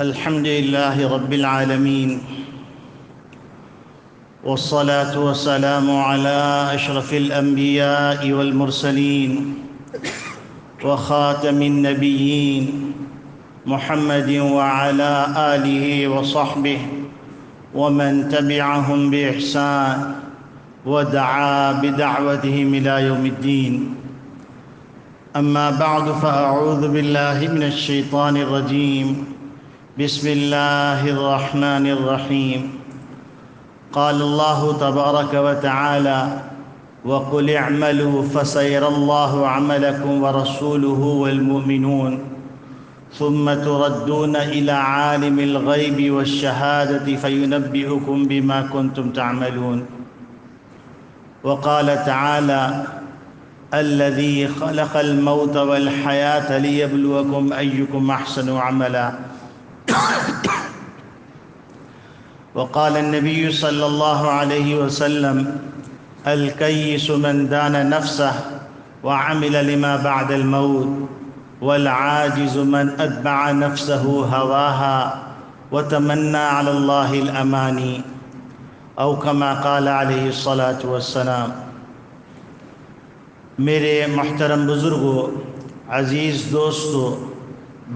الحمد لله رب العالمين، والصلاة والسلام على أشرف الأنبياء والمرسلين وخاتم النبيين محمد وعلى آله وصحبه ومن تبعهم بإحسان ودعا بدعوتهم إلى يوم الدين. أما بعد، فأعوذ بالله من الشيطان الرجيم. بسم الله الرحمن الرحيم. قال الله تبارك وتعالى: وقل اعملوا فسيرى الله عملكم ورسوله والمؤمنون ثم تردون إلى عالم الغيب والشهادة فينبئكم بما كنتم تعملون. وقال تعالى: الذي خلق الموت والحياة ليبلوكم أيكم أحسن عملا. وقال النبي صلى الله عليه وسلم: الكيس من دان نفسه وعمل لما بعد الموت، والعاجز من أتبع نفسه هواها وتمنى على الله الأماني، أو كما قال عليه الصلاة والسلام. میرے محترم بزرگوں، عزیز دوستوں،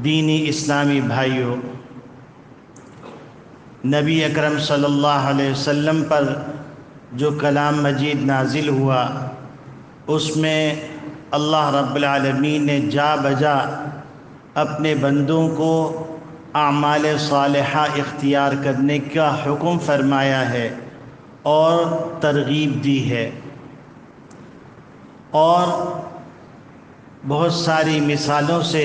دینی اسلامی بھائیوں، نبی اکرم صلی اللہ علیہ وسلم پر جو کلام مجید نازل ہوا، اس میں اللہ رب العالمین نے جا بجا اپنے بندوں کو اعمال صالحہ اختیار کرنے کا حکم فرمایا ہے اور ترغیب دی ہے، اور بہت ساری مثالوں سے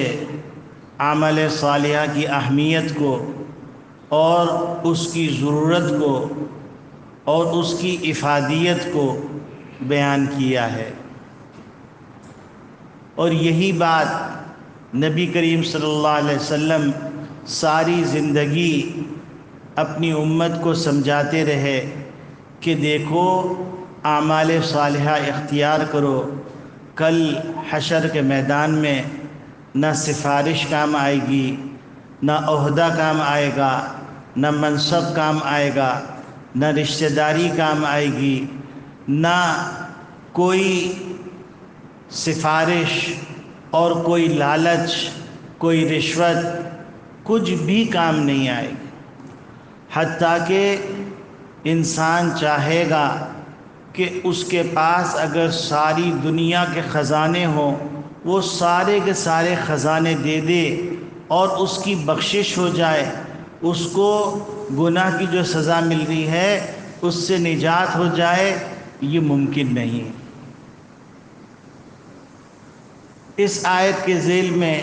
عمل صالحہ کی اہمیت کو اور اس کی ضرورت کو اور اس کی افادیت کو بیان کیا ہے. اور یہی بات نبی کریم صلی اللہ علیہ وسلم ساری زندگی اپنی امت کو سمجھاتے رہے کہ دیکھو، اعمال صالحہ اختیار کرو، کل حشر کے میدان میں نہ سفارش کام آئے گی، نہ عہدہ کام آئے گا، نہ منصب کام آئے گا، نہ رشتہ داری کام آئے گی، نہ کوئی سفارش اور کوئی لالچ، کوئی رشوت، کچھ بھی کام نہیں آئے گی. حتیٰ کہ انسان چاہے گا کہ اس کے پاس اگر ساری دنیا کے خزانے ہوں، وہ سارے کے سارے خزانے دے دے اور اس کی بخشش ہو جائے، اس کو گناہ کی جو سزا مل رہی ہے اس سے نجات ہو جائے، یہ ممکن نہیں. اس آیت کے ذیل میں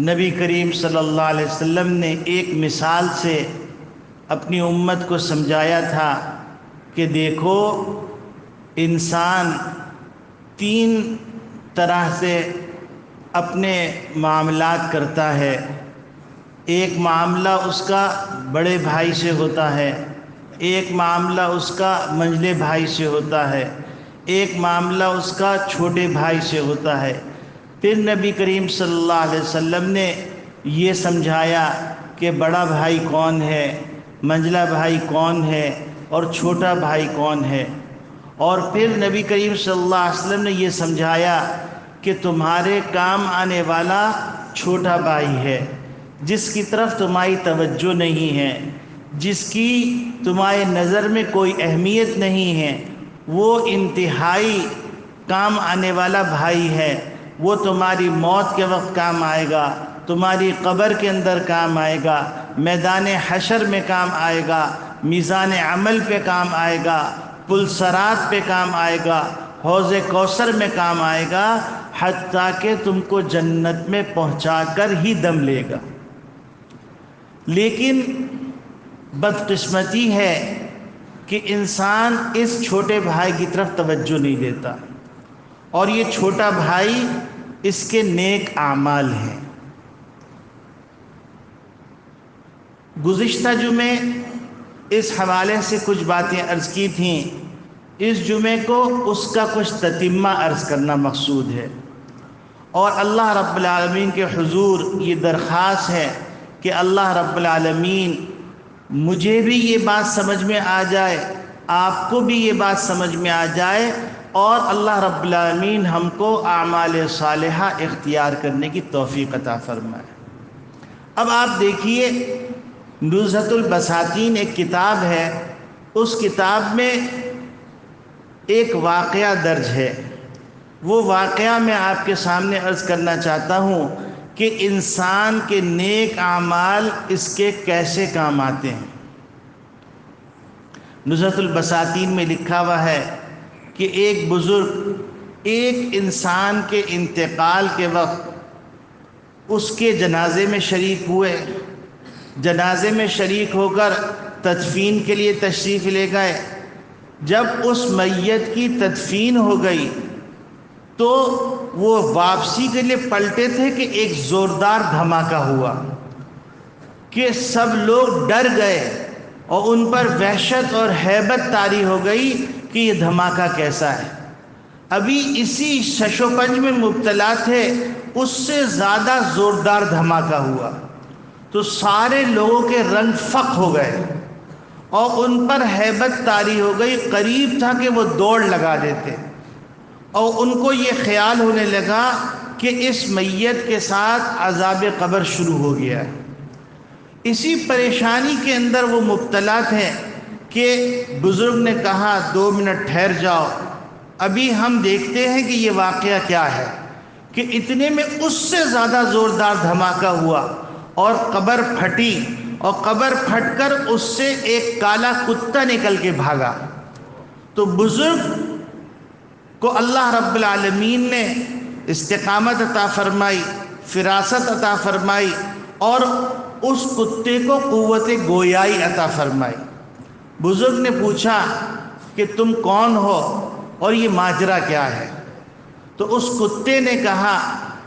نبی کریم صلی اللہ علیہ وسلم نے ایک مثال سے اپنی امت کو سمجھایا تھا کہ دیکھو، انسان تین طرح سے اپنے معاملات کرتا ہے. ایک معاملہ اس کا بڑے بھائی سے ہوتا ہے، ایک معاملہ اس کا منجلے بھائی سے ہوتا ہے، ایک معاملہ اس کا چھوٹے بھائی سے ہوتا ہے. پھر نبی کریم صلی اللہ علیہ وسلم نے یہ سمجھایا کہ بڑا بھائی کون ہے، منجلہ بھائی کون ہے اور چھوٹا بھائی کون ہے. اور پھر نبی کریم صلی اللہ علیہ وسلم نے یہ سمجھایا کہ تمہارے کام آنے والا چھوٹا بھائی ہے، جس کی طرف تمہاری توجہ نہیں ہے، جس کی تمہاری نظر میں کوئی اہمیت نہیں ہے، وہ انتہائی کام آنے والا بھائی ہے. وہ تمہاری موت کے وقت کام آئے گا، تمہاری قبر کے اندر کام آئے گا، میدان حشر میں کام آئے گا، میزان عمل پہ کام آئے گا، پل صراط پہ کام آئے گا، حوض کوثر میں کام آئے گا، حتیٰ کہ تم کو جنت میں پہنچا کر ہی دم لے گا. لیکن بدقسمتی ہے کہ انسان اس چھوٹے بھائی کی طرف توجہ نہیں دیتا، اور یہ چھوٹا بھائی اس کے نیک اعمال ہیں. گزشتہ جمعے اس حوالے سے کچھ باتیں عرض کی تھیں. اس جمعے کو اس کا کچھ تتمہ عرض کرنا مقصود ہے. اور اللہ رب العالمین کے حضور یہ درخواست ہے کہ اللہ رب العالمین مجھے بھی یہ بات سمجھ میں آ جائے، آپ کو بھی یہ بات سمجھ میں آ جائے، اور اللہ رب العالمین ہم کو اعمال صالحہ اختیار کرنے کی توفیق عطا فرمائے۔ اب آپ دیکھیے، نزہۃ البساطین ایک کتاب ہے، اس کتاب میں ایک واقعہ درج ہے۔ وہ واقعہ میں آپ کے سامنے عرض کرنا چاہتا ہوں کہ انسان کے نیک اعمال اس کے کیسے کام آتے ہیں۔ نزہۃ البساطین میں لکھا ہوا ہے کہ ایک بزرگ ایک انسان کے انتقال کے وقت اس کے جنازے میں شریک ہوئے، جنازے میں شریک ہو کر تدفین کے لیے تشریف لے گئے۔ جب اس میت کی تدفین ہو گئی تو وہ واپسی کے لیے پلٹے تھے کہ ایک زوردار دھماکہ ہوا کہ سب لوگ ڈر گئے اور ان پر وحشت اور ہیبت طاری ہو گئی کہ یہ دھماکہ کیسا ہے۔ ابھی اسی شش و پنج میں مبتلا تھے، اس سے زیادہ زوردار دھماکہ ہوا تو سارے لوگوں کے رنگ فق ہو گئے اور ان پر ہیبت طاری ہو گئی، قریب تھا کہ وہ دوڑ لگا دیتے، اور ان کو یہ خیال ہونے لگا کہ اس میت کے ساتھ عذاب قبر شروع ہو گیا ہے۔ اسی پریشانی کے اندر وہ مبتلا تھے کہ بزرگ نے کہا 2 منٹ ٹھہر جاؤ، ابھی ہم دیکھتے ہیں کہ یہ واقعہ کیا ہے، کہ اتنے میں اس سے زیادہ زوردار دھماکہ ہوا اور قبر پھٹی، اور قبر پھٹ کر اس سے ایک کالا کتا نکل کے بھاگا۔ تو بزرگ کو اللہ رب العالمین نے استقامت عطا فرمائی، فراست عطا فرمائی، اور اس کتے کو قوت گویائی عطا فرمائی۔ بزرگ نے پوچھا کہ تم کون ہو اور یہ ماجرا کیا ہے؟ تو اس کتے نے کہا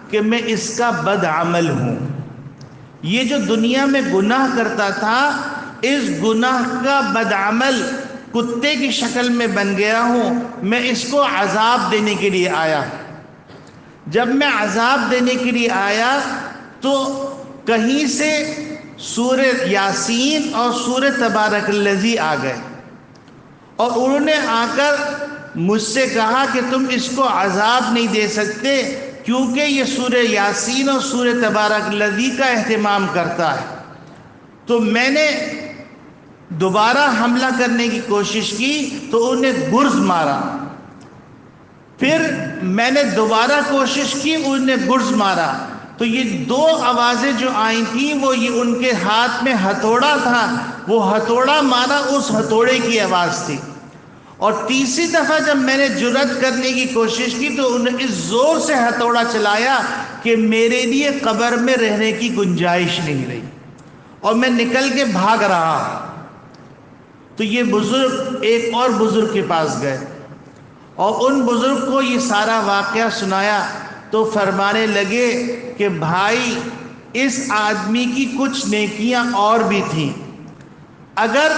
کہ میں اس کا بد عمل ہوں، یہ جو دنیا میں گناہ کرتا تھا، اس گناہ کا بد عمل کتے کی شکل میں بن گیا ہوں، میں اس کو عذاب دینے کے لیے آیا۔ جب میں عذاب دینے کے لیے آیا تو کہیں سے سورہ یاسین اور سورہ تبارک الذی آ گئے، اور انہوں نے آ کر مجھ سے کہا کہ تم اس کو عذاب نہیں دے سکتے کیونکہ یہ سورہ یاسین اور سورہ تبارک الذی کا اہتمام کرتا ہے۔ تو میں نے دوبارہ حملہ کرنے کی کوشش کی تو انہیں گرز مارا، پھر میں نے دوبارہ کوشش کی، انہیں گرز مارا۔ تو یہ 2 آوازیں جو آئی تھیں وہ یہ ان کے ہاتھ میں ہتھوڑا تھا، وہ ہتھوڑا مارا، اس ہتھوڑے کی آواز تھی۔ اور تیسری دفعہ جب میں نے جرأت کرنے کی کوشش کی تو انہیں اس زور سے ہتھوڑا چلایا کہ میرے لیے قبر میں رہنے کی گنجائش نہیں رہی، اور میں نکل کے بھاگ رہا۔ تو یہ بزرگ ایک اور بزرگ کے پاس گئے اور ان بزرگ کو یہ سارا واقعہ سنایا، تو فرمانے لگے کہ بھائی اس آدمی کی کچھ نیکیاں اور بھی تھیں، اگر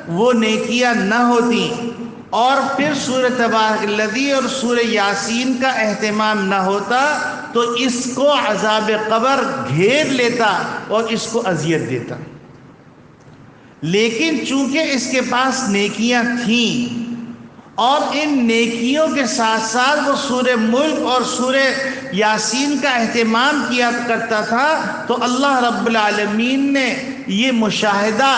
وہ نیکیاں نہ ہوتی اور پھر سورہ تبارک الذی اور سورہ یاسین کا اہتمام نہ ہوتا تو اس کو عذاب قبر گھیر لیتا اور اس کو اذیت دیتا، لیکن چونکہ اس کے پاس نیکیاں تھیں اور ان نیکیوں کے ساتھ ساتھ وہ سورہ ملک اور سورہ یاسین کا اہتمام کیا کرتا تھا، تو اللہ رب العالمین نے یہ مشاہدہ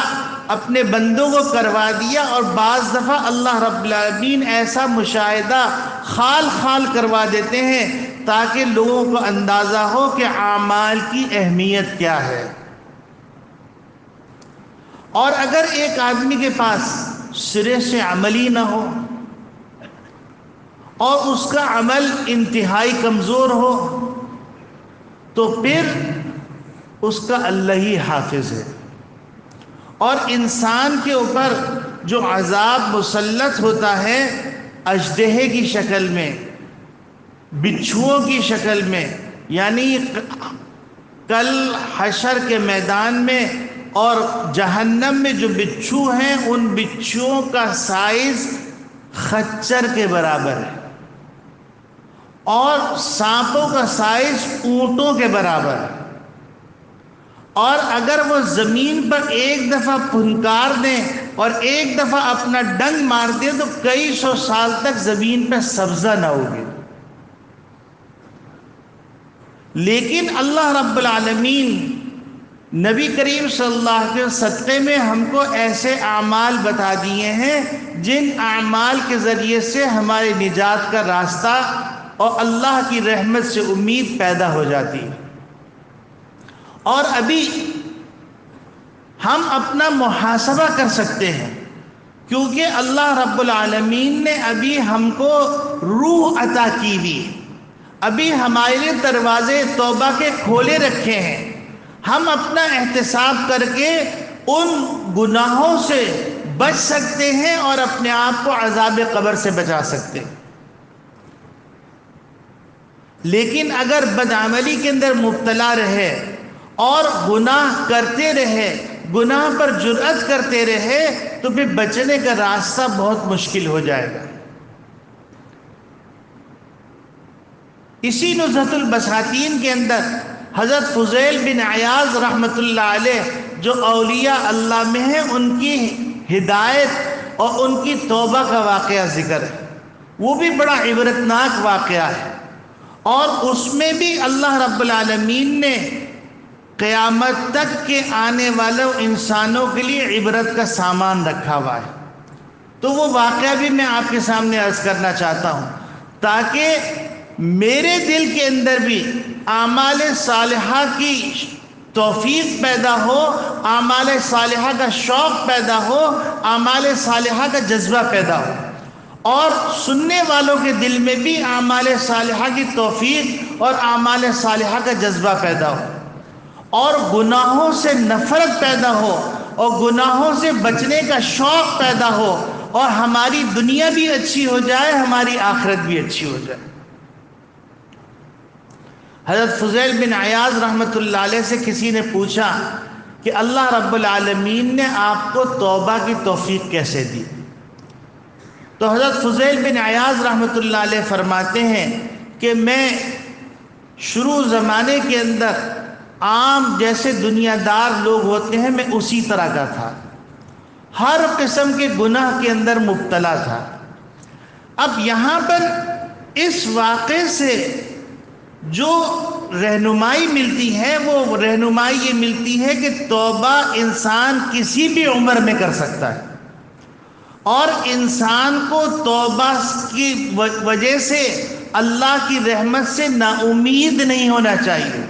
اپنے بندوں کو کروا دیا، اور بعض دفعہ اللہ رب العالمین ایسا مشاہدہ خال خال کروا دیتے ہیں تاکہ لوگوں کو اندازہ ہو کہ اعمال کی اہمیت کیا ہے۔ اور اگر ایک آدمی کے پاس سرے سے عمل ہی نہ ہو اور اس کا عمل انتہائی کمزور ہو تو پھر اس کا اللہ ہی حافظ ہے، اور انسان کے اوپر جو عذاب مسلط ہوتا ہے اژدہے کی شکل میں، بچھوؤں کی شکل میں، یعنی کل حشر کے میدان میں اور جہنم میں جو بچھو ہیں ان بچھوؤں کا سائز خچر کے برابر ہے، اور سانپوں کا سائز اونٹوں کے برابر ہے، اور اگر وہ زمین پر ایک دفعہ پھنکار دیں اور ایک دفعہ اپنا ڈنگ مار دیں تو کئی سو سال تک زمین پہ سبزہ نہ ہوگی۔ لیکن اللہ رب العالمین نبی کریم صلی اللہ علیہ وسلم صدقے میں ہم کو ایسے اعمال بتا دیے ہیں جن اعمال کے ذریعے سے ہمارے نجات کا راستہ اور اللہ کی رحمت سے امید پیدا ہو جاتی ہے۔ اور ابھی ہم اپنا محاسبہ کر سکتے ہیں، کیونکہ اللہ رب العالمین نے ابھی ہم کو روح عطا کی ہوئی، ابھی ہمارے لیے دروازے توبہ کے کھولے رکھے ہیں۔ ہم اپنا احتساب کر کے ان گناہوں سے بچ سکتے ہیں اور اپنے آپ کو عذاب قبر سے بچا سکتے ہیں۔ لیکن اگر بدعملی کے اندر مبتلا رہے اور گناہ کرتے رہے، گناہ پر جرأت کرتے رہے، تو پھر بچنے کا راستہ بہت مشکل ہو جائے گا۔ اسی نزہۃ البساتین کے اندر حضرت فضیل بن عیاض رحمۃ اللہ علیہ جو اولیاء اللہ میں ہیں، ان کی ہدایت اور ان کی توبہ کا واقعہ ذکر ہے، وہ بھی بڑا عبرتناک واقعہ ہے، اور اس میں بھی اللہ رب العالمین نے قیامت تک کے آنے والوں انسانوں کے لیے عبرت کا سامان رکھا ہوا ہے۔ تو وہ واقعہ بھی میں آپ کے سامنے عرض کرنا چاہتا ہوں تاکہ میرے دل کے اندر بھی اعمال صالحہ کی توفیق پیدا ہو، اعمال صالحہ کا شوق پیدا ہو، اعمال صالحہ کا جذبہ پیدا ہو، اور سننے والوں کے دل میں بھی اعمال صالحہ کی توفیق اور اعمال صالحہ کا جذبہ پیدا ہو، اور گناہوں سے نفرت پیدا ہو، اور گناہوں سے بچنے کا شوق پیدا ہو، اور ہماری دنیا بھی اچھی ہو جائے، ہماری آخرت بھی اچھی ہو جائے۔ حضرت فضیل بن عیاض رحمۃ اللہ علیہ سے کسی نے پوچھا کہ اللہ رب العالمین نے آپ کو توبہ کی توفیق کیسے دی؟ تو حضرت فضیل بن عیاض رحمۃ اللہ علیہ فرماتے ہیں کہ میں شروع زمانے کے اندر عام جیسے دنیا دار لوگ ہوتے ہیں، میں اسی طرح کا تھا، ہر قسم کے گناہ کے اندر مبتلا تھا۔ اب یہاں پر اس واقعے سے جو رہنمائی ملتی ہے، وہ رہنمائی یہ ملتی ہے کہ توبہ انسان کسی بھی عمر میں کر سکتا ہے، اور انسان کو توبہ کی وجہ سے اللہ کی رحمت سے نا امید نہیں ہونا چاہیے،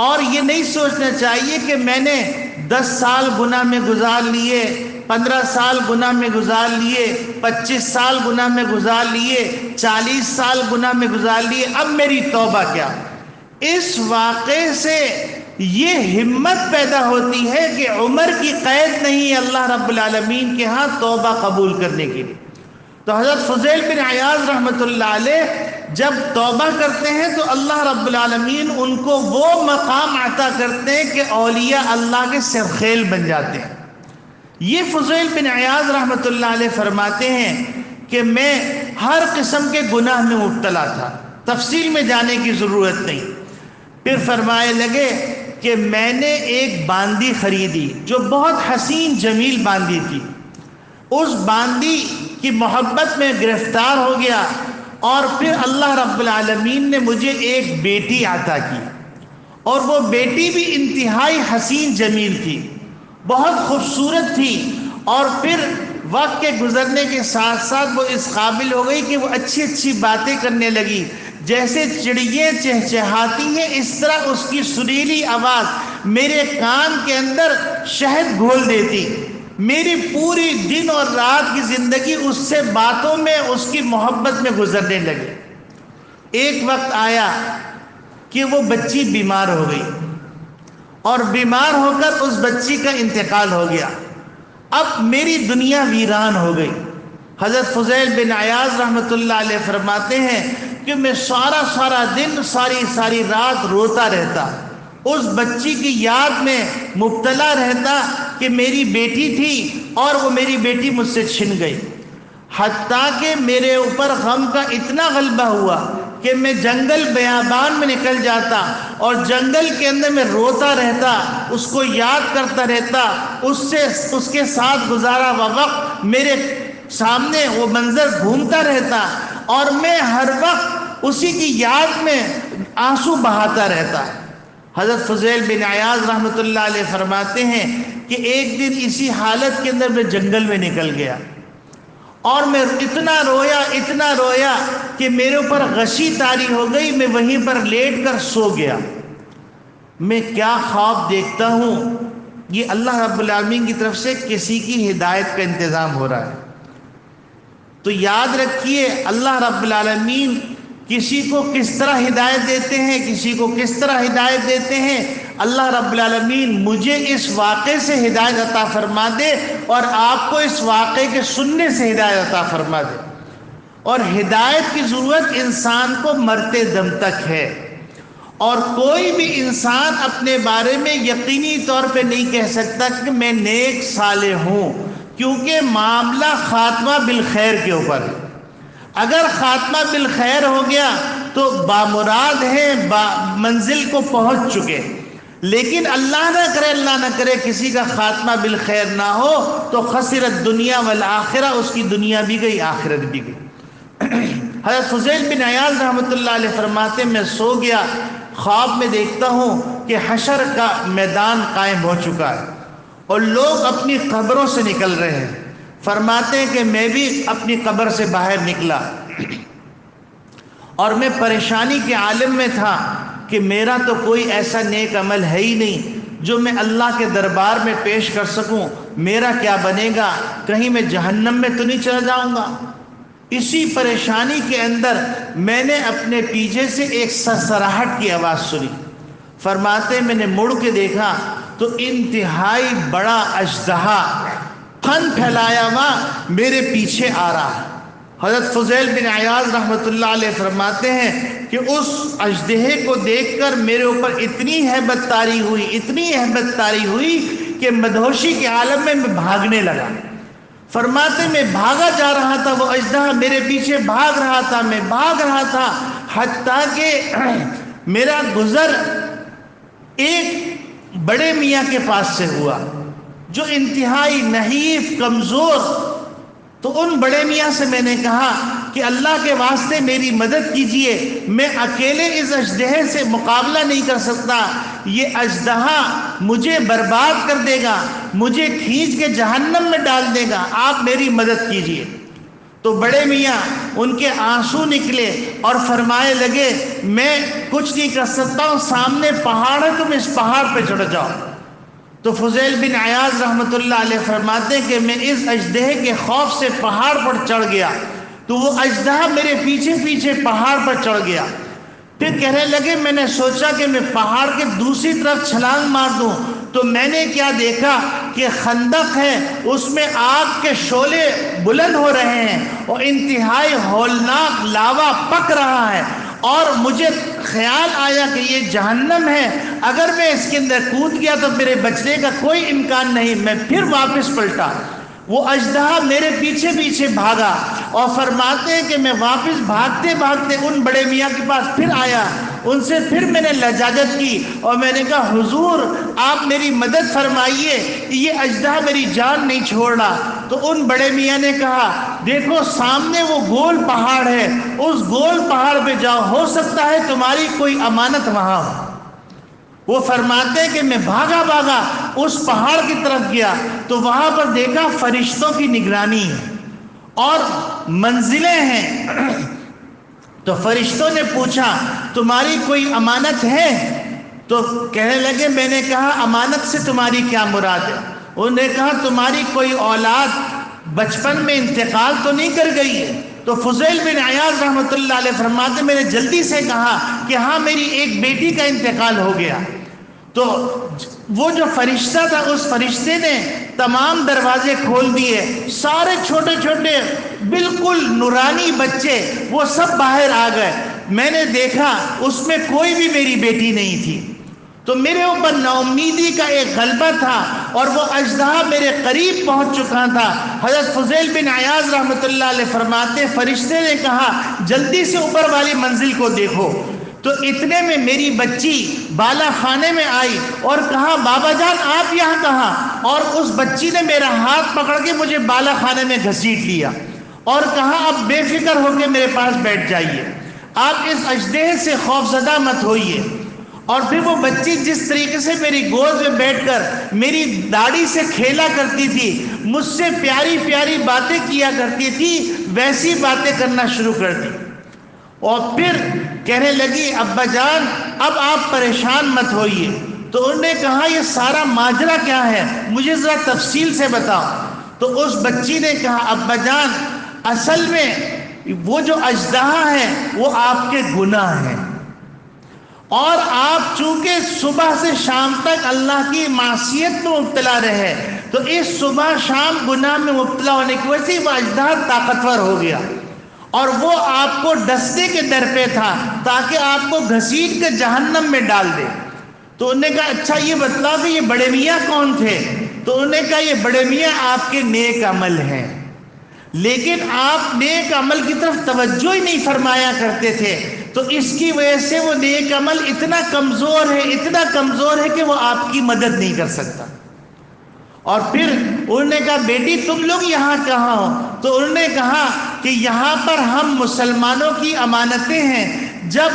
اور یہ نہیں سوچنا چاہیے کہ میں نے 10 سال گناہ میں گزار لیے، 15 سال گناہ میں گزار لیے، 25 سال گناہ میں گزار لیے، 40 سال گناہ میں گزار لیے، اب میری توبہ کیا؟ اس واقعے سے یہ ہمت پیدا ہوتی ہے کہ عمر کی قید نہیں ہے اللہ رب العالمین کے ہاں توبہ قبول کرنے کے لیے۔ تو حضرت فضیل بن عیاض رحمۃ اللہ علیہ جب توبہ کرتے ہیں تو اللہ رب العالمین ان کو وہ مقام عطا کرتے ہیں کہ اولیاء اللہ کے سرخیل بن جاتے ہیں۔ یہ فضیل بن عیاض رحمۃ اللہ علیہ فرماتے ہیں کہ میں ہر قسم کے گناہ میں مبتلا تھا، تفصیل میں جانے کی ضرورت نہیں۔ پھر فرمائے لگے کہ میں نے ایک باندی خریدی جو بہت حسین جمیل باندی تھی، اس باندی کی محبت میں گرفتار ہو گیا، اور پھر اللہ رب العالمین نے مجھے ایک بیٹی عطا کی، اور وہ بیٹی بھی انتہائی حسین جمیل تھی، بہت خوبصورت تھی، اور پھر وقت کے گزرنے کے ساتھ ساتھ وہ اس قابل ہو گئی کہ وہ اچھی اچھی باتیں کرنے لگی، جیسے چڑیے چہچہاتی ہیں اس طرح اس کی سریلی آواز میرے کان کے اندر شہد گھول دیتی۔ میری پوری دن اور رات کی زندگی اس سے باتوں میں، اس کی محبت میں گزرنے لگی۔ ایک وقت آیا کہ وہ بچی بیمار ہو گئی، اور بیمار ہو کر اس بچی کا انتقال ہو گیا۔ اب میری دنیا ویران ہو گئی۔ حضرت فضیل بن عیاض رحمۃ اللہ علیہ فرماتے ہیں کہ میں سارا دن ساری رات روتا رہتا، اس بچی کی یاد میں مبتلا رہتا کہ میری بیٹی تھی اور وہ میری بیٹی مجھ سے چھن گئی، حتیٰ کہ میرے اوپر غم کا اتنا غلبہ ہوا کہ میں جنگل بیابان میں نکل جاتا اور جنگل کے اندر میں روتا رہتا، اس کو یاد کرتا رہتا، اس کے ساتھ گزارا ہوا وقت میرے سامنے وہ منظر گھومتا رہتا اور میں ہر وقت اسی کی یاد میں آنسو بہاتا رہتا۔ حضرت فضیل بن عیاض رحمۃ اللہ علیہ فرماتے ہیں کہ ایک دن اسی حالت کے اندر میں جنگل میں نکل گیا اور میں اتنا رویا کہ میرے اوپر غشی طاری ہو گئی، میں وہیں پر لیٹ کر سو گیا۔ میں کیا خواب دیکھتا ہوں، یہ اللہ رب العالمین کی طرف سے کسی کی ہدایت کا انتظام ہو رہا ہے۔ تو یاد رکھیے اللہ رب العالمین کسی کو کس طرح ہدایت دیتے ہیں، کسی کو کس طرح ہدایت دیتے ہیں۔ اللہ رب العالمین مجھے اس واقعے سے ہدایت عطا فرما دے اور آپ کو اس واقعے کے سننے سے ہدایت عطا فرما دے۔ اور ہدایت کی ضرورت انسان کو مرتے دم تک ہے، اور کوئی بھی انسان اپنے بارے میں یقینی طور پہ نہیں کہہ سکتا کہ میں نیک صالح ہوں، کیونکہ معاملہ خاتمہ بالخیر کے اوپر ہے۔ اگر خاتمہ بالخیر ہو گیا تو بامراد ہیں، منزل کو پہنچ چکے، لیکن اللہ نہ کرے کسی کا خاتمہ بالخیر نہ ہو تو خسرت دنیا والآخرہ، اس کی دنیا بھی گئی آخرت بھی گئی۔ حضرت فضیل بن عیاض رحمۃ اللہ علیہ فرماتے میں سو گیا، خواب میں دیکھتا ہوں کہ حشر کا میدان قائم ہو چکا ہے اور لوگ اپنی قبروں سے نکل رہے ہیں۔ فرماتے ہیں کہ میں بھی اپنی قبر سے باہر نکلا اور میں پریشانی کے عالم میں تھا کہ میرا تو کوئی ایسا نیک عمل ہے ہی نہیں جو میں اللہ کے دربار میں پیش کر سکوں، میرا کیا بنے گا، کہیں میں جہنم میں تو نہیں چلا جاؤں گا۔ اسی پریشانی کے اندر میں نے اپنے پیچھے سے ایک سرسراہٹ کی آواز سنی۔ فرماتے میں نے مڑ کے دیکھا تو انتہائی بڑا اژدہا پھن پھیلایا ہوا میرے پیچھے آ رہا ہے۔ حضرت فضیل بن عیاض رحمۃ اللہ علیہ فرماتے ہیں کہ اس اژدہے کو دیکھ کر میرے اوپر اتنی ہیبت طاری ہوئی کہ مدہوشی کے عالم میں بھاگنے لگا۔ فرماتے میں بھاگا جا رہا تھا، وہ اژدہا میرے پیچھے بھاگ رہا تھا، میں بھاگ رہا تھا، حتیٰ کہ میرا گزر ایک بڑے میاں کے پاس سے ہوا جو انتہائی نحیف کمزور۔ تو ان بڑے میاں سے میں نے کہا کہ اللہ کے واسطے میری مدد کیجئے، میں اکیلے اس اژدہے سے مقابلہ نہیں کر سکتا، یہ اژدہا مجھے برباد کر دے گا، مجھے کھینچ کے جہنم میں ڈال دے گا، آپ میری مدد کیجئے۔ تو بڑے میاں ان کے آنسو نکلے اور فرمائے لگے میں کچھ نہیں کر سکتا ہوں، سامنے پہاڑ ہے، تم اس پہاڑ پہ چڑھ جاؤ۔ تو فضیل بن عیاض رحمۃ اللہ علیہ فرماتے ہیں کہ میں اس اژدہے کے خوف سے پہاڑ پر چڑھ گیا، تو وہ اژدہا میرے پیچھے پہاڑ پر چڑھ گیا۔ پھر کہنے لگے میں نے سوچا کہ میں پہاڑ کے دوسری طرف چھلانگ مار دوں، تو میں نے کیا دیکھا کہ خندق ہے، اس میں آگ کے شعلے بلند ہو رہے ہیں اور انتہائی ہولناک لاوا پک رہا ہے، اور مجھے خیال آیا کہ یہ جہنم ہے، اگر میں اس کے اندر کود گیا تو میرے بچنے کا کوئی امکان نہیں۔ میں پھر واپس پلٹا، وہ اژدہا میرے پیچھے بھاگا، اور فرماتے ہیں کہ میں واپس بھاگتے ان بڑے میاں کے پاس پھر آیا، ان سے پھر میں نے لجاجت کی اور میں نے کہا حضور آپ میری مدد فرمائیے، یہ اژدہا میری جان نہیں چھوڑ رہا۔ تو ان بڑے میاں نے کہا دیکھو سامنے وہ گول پہاڑ ہے، اس گول پہاڑ پہ جاؤ، ہو سکتا ہے تمہاری کوئی امانت وہاں ہو۔ وہ فرماتے ہیں کہ میں بھاگا اس پہاڑ کی طرف گیا تو وہاں پر دیکھا فرشتوں کی نگرانی ہے اور منزلیں ہیں۔ تو فرشتوں نے پوچھا تمہاری کوئی امانت ہے؟ تو کہنے لگے میں نے کہا امانت سے تمہاری کیا مراد ہے؟ انہوں نے کہا تمہاری کوئی اولاد بچپن میں انتقال تو نہیں کر گئی ہے؟ تو فضیل بن عیاض رحمۃ اللہ علیہ فرماتے میں نے جلدی سے کہا کہ ہاں میری ایک بیٹی کا انتقال ہو گیا۔ تو وہ جو فرشتہ تھا اس فرشتے نے تمام دروازے کھول دیے، سارے چھوٹے بالکل نورانی بچے وہ سب باہر آ گئے۔ میں نے دیکھا اس میں کوئی بھی میری بیٹی نہیں تھی۔ تو میرے اوپر ناامیدی کا ایک غلبہ تھا اور وہ اژدہا میرے قریب پہنچ چکا تھا۔ حضرت فضیل بن عیاض رحمۃ اللہ علیہ فرماتے فرشتے نے کہا جلدی سے اوپر والی منزل کو دیکھو، تو اتنے میں میری بچی بالا خانے میں آئی اور کہا بابا جان آپ یہاں کہاں؟ اور اس بچی نے میرا ہاتھ پکڑ کے مجھے بالا خانے میں گھسیٹ لیا اور کہا اب بے فکر ہو کے میرے پاس بیٹھ جائیے، آپ اس اژدہے سے خوفزدہ مت ہوئیے۔ اور پھر وہ بچی جس طریقے سے میری گود میں بیٹھ کر میری داڑھی سے کھیلا کرتی تھی، مجھ سے پیاری پیاری باتیں کیا کرتی تھی، ویسی باتیں کرنا شروع کر دی، اور پھر کہنے لگی ابا جان اب آپ پریشان مت ہوئیے۔ تو انہوں نے کہا یہ سارا ماجرا کیا ہے، مجھے ذرا تفصیل سے بتاؤ۔ تو اس بچی نے کہا ابا جان اصل میں وہ جو اژدہا ہے وہ آپ کے گناہ ہیں، اور آپ چونکہ صبح سے شام تک اللہ کی معصیت میں مبتلا رہے، تو اس صبح شام گناہ میں مبتلا ہونے کی وجہ سے وہ اژدہا طاقتور ہو گیا اور وہ آپ کو ڈسنے کے در پہ تھا تاکہ آپ کو گھسیٹ کے جہنم میں ڈال دے۔ تو انہوں نے کہا اچھا یہ بتلاؤ کہ یہ بڑے میاں کون تھے؟ تو انہوں نے کہا یہ بڑے میاں آپ کے نیک عمل ہیں، لیکن آپ نیک عمل کی طرف توجہ ہی نہیں فرمایا کرتے تھے، تو اس کی وجہ سے وہ نیک عمل اتنا کمزور ہے کہ وہ آپ کی مدد نہیں کر سکتا۔ اور پھر انہوں نے کہا بیٹی تم لوگ یہاں کہاں ہو؟ تو انہوں نے کہا کہ یہاں پر ہم مسلمانوں کی امانتیں ہیں، جب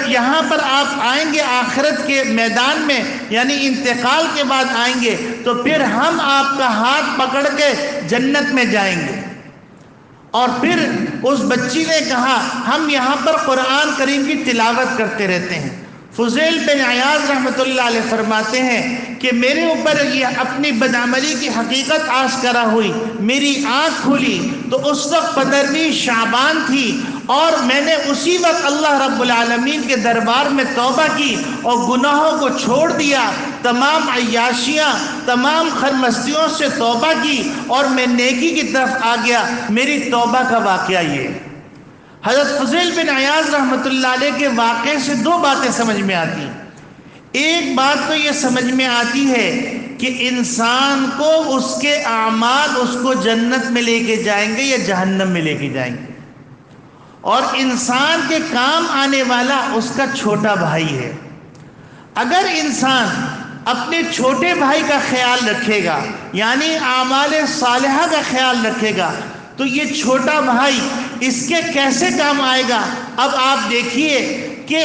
یہاں پر آپ آئیں گے آخرت کے میدان میں، یعنی انتقال کے بعد آئیں گے، تو پھر ہم آپ کا ہاتھ پکڑ کے جنت میں جائیں گے۔ اور پھر اس بچی نے کہا ہم یہاں پر قرآن کریم کی تلاوت کرتے رہتے ہیں۔ فضیل بن عیاض رحمۃ اللہ علیہ فرماتے ہیں کہ میرے اوپر یہ اپنی بدعملی کی حقیقت آشکارا ہوئی، میری آنکھ کھلی، تو اس وقت 15ویں شعبان تھی، اور میں نے اسی وقت اللہ رب العالمین کے دربار میں توبہ کی اور گناہوں کو چھوڑ دیا، تمام عیاشیاں تمام خرمستیوں سے توبہ کی اور میں نیکی کی طرف آ گیا۔ میری توبہ کا واقعہ یہ ہے۔ حضرت فضیل بن عیاض رحمۃ اللہ علیہ کے واقعے سے دو باتیں سمجھ میں آتی ہیں۔ ایک بات تو یہ سمجھ میں آتی ہے کہ انسان کو اس کے اعمال اس کو جنت میں لے کے جائیں گے یا جہنم میں لے کے جائیں گے، اور انسان کے کام آنے والا اس کا چھوٹا بھائی ہے۔ اگر انسان اپنے چھوٹے بھائی کا خیال رکھے گا، یعنی اعمال صالحہ کا خیال رکھے گا، تو یہ چھوٹا بھائی اس کے کیسے کام آئے گا؟ اب آپ دیکھیے کہ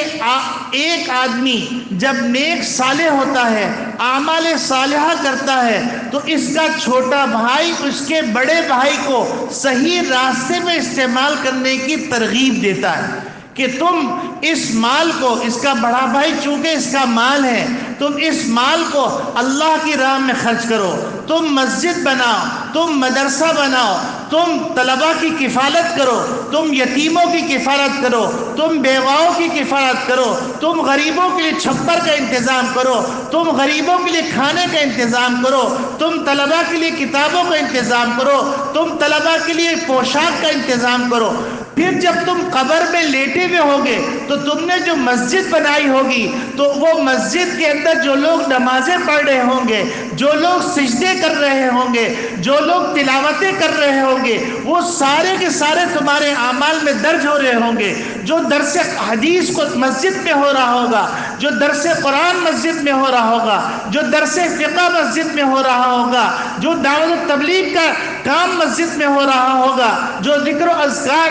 ایک آدمی جب نیک صالح ہوتا ہے، اعمال صالحہ کرتا ہے، تو اس کا چھوٹا بھائی اس کے بڑے بھائی کو صحیح راستے میں استعمال کرنے کی ترغیب دیتا ہے کہ تم اس مال کو، اس کا بڑا بھائی چونکہ اس کا مال ہے، تم اس مال کو اللہ کی راہ میں خرچ کرو، تم مسجد بناؤ، تم مدرسہ بناؤ، تم طلباء کی کفالت کرو، تم یتیموں کی کفالت کرو، تم بیواؤں کی کفالت کرو، تم غریبوں کے لیے چھپر کا انتظام کرو، تم غریبوں کے لیے کھانے کا انتظام کرو، تم طلباء کے لیے کتابوں کا انتظام کرو، تم طلباء کے لیے پوشاک کا انتظام کرو۔ پھر جب تم قبر میں لیٹے ہوئے ہوگے تو تم نے جو مسجد بنائی ہوگی، تو وہ مسجد کے اندر جو لوگ نمازیں پڑھ رہے ہوں گے، جو لوگ سجدے کر رہے ہوں گے، جو لوگ تلاوتیں کر رہے ہوں گے، وہ سارے کے سارے تمہارے اعمال میں درج ہو رہے ہوں گے۔ جو درس حدیث کو مسجد میں ہو رہا ہوگا، جو درس قرآن مسجد میں ہو رہا ہوگا، جو درس فقہ مسجد میں ہو رہا ہوگا، جو دعوت و تبلیغ کا کام مسجد میں ہو رہا ہوگا، جو ذکر و اذکار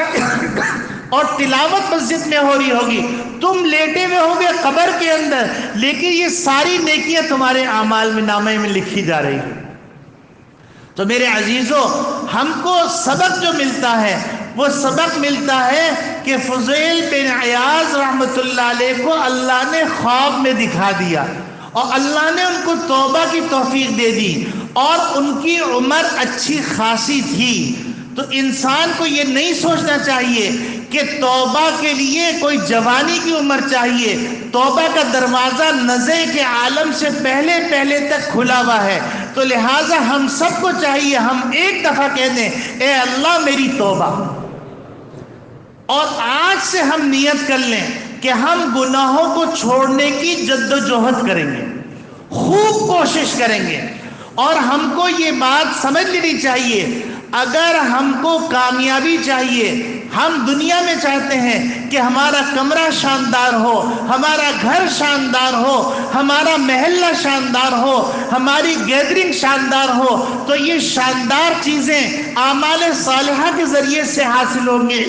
اور تلاوت مسجد میں ہو رہی ہوگی، تم لیٹے ہوئے ہوگے قبر کے اندر، لیکن یہ ساری نیکیاں تمہارے اعمال میں نامے میں لکھی جا رہی ہیں۔ تو میرے عزیزوں، ہم کو سبق جو ملتا ہے وہ سبق ملتا ہے کہ فضیل بن عیاض رحمۃ اللہ علیہ کو اللہ نے خواب میں دکھا دیا اور اللہ نے ان کو توبہ کی توفیق دے دی، اور ان کی عمر اچھی خاصی تھی۔ تو انسان کو یہ نہیں سوچنا چاہیے کہ توبہ کے لیے کوئی جوانی کی عمر چاہیے۔ توبہ کا دروازہ نزع کے عالم سے پہلے تک کھلا ہوا ہے، تو لہٰذا ہم سب کو چاہیے ہم ایک دفعہ کہہ دیں اے اللہ میری توبہ، اور آج سے ہم نیت کر لیں کہ ہم گناہوں کو چھوڑنے کی جد و جہد کریں گے، خوب کوشش کریں گے، اور ہم کو یہ بات سمجھ لینی چاہیے، اگر ہم کو کامیابی چاہیے، ہم دنیا میں چاہتے ہیں کہ ہمارا کمرہ شاندار ہو، ہمارا گھر شاندار ہو، ہمارا محلہ شاندار ہو، ہماری گیدرنگ شاندار ہو، تو یہ شاندار چیزیں اعمال صالحہ کے ذریعے سے حاصل ہوں گے۔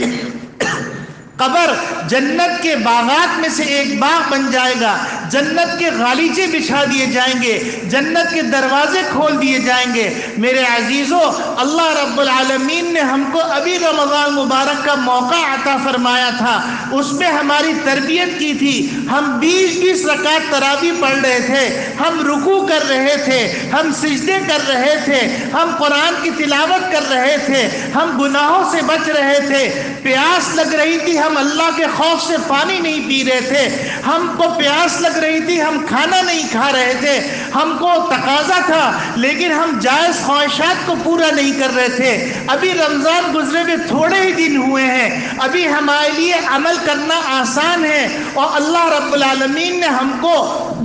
قبر جنت کے باغات میں سے ایک باغ بن جائے گا، جنت کے غالیچے بچھا دیے جائیں گے، جنت کے دروازے کھول دیے جائیں گے۔ میرے عزیزو، اللہ رب العالمین نے ہم کو ابھی رمضان مبارک کا موقع عطا فرمایا تھا، اس میں ہماری تربیت کی تھی، ہم 20 رکعت تراویح پڑھ رہے تھے، ہم رکوع کر رہے تھے، ہم سجدے کر رہے تھے، ہم قرآن کی تلاوت کر رہے تھے، ہم گناہوں سے بچ رہے تھے، پیاس لگ رہی تھی، ہم اللہ کے خوف سے پانی نہیں پی رہے تھے، ہم کو پیاس لگ رہی تھی، ہم کھانا نہیں کھا رہے تھے، ہم کو تقاضا تھا لیکن ہم جائز خواہشات کو پورا نہیں کر رہے تھے۔ ابھی رمضان گزرے ہوئے تھوڑے ہی دن ہوئے ہیں، ابھی ہمارے لیے عمل کرنا آسان ہے، اور اللہ رب العالمین نے ہم کو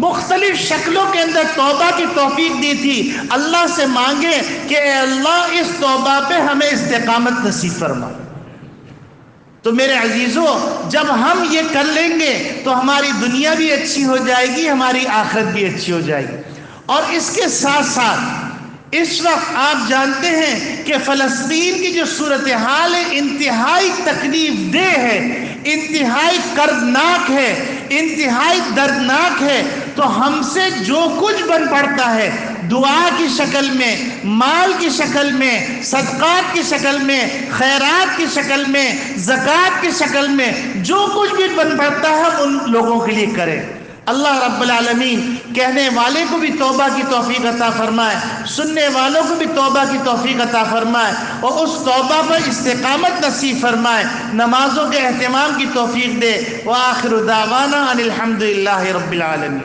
مختلف شکلوں کے اندر توبہ کی توفیق دی تھی۔ اللہ سے مانگے کہ اے اللہ اس توبہ پہ ہمیں استقامت نصیب فرما۔ تو میرے عزیزو، جب ہم یہ کر لیں گے تو ہماری دنیا بھی اچھی ہو جائے گی، ہماری آخرت بھی اچھی ہو جائے گی۔ اور اس کے ساتھ ساتھ اس وقت آپ جانتے ہیں کہ فلسطین کی جو صورتحال ہے انتہائی تکلیف دہ ہے، انتہائی کردناک ہے، انتہائی دردناک ہے۔ تو ہم سے جو کچھ بن پڑتا ہے، دعا کی شکل میں، مال کی شکل میں، صدقات کی شکل میں، خیرات کی شکل میں، زکوٰۃ کی شکل میں، جو کچھ بھی بن پڑتا ہے ان لوگوں کے لیے کریں۔ اللہ رب العالمین کہنے والے کو بھی توبہ کی توفیق عطا فرمائے، سننے والوں کو بھی توبہ کی توفیق عطا فرمائے، اور اس توبہ پر استقامت نصیب فرمائے، نمازوں کے اہتمام کی توفیق دے۔ وآخر دعوانا ان الحمد للہ رب العالمین۔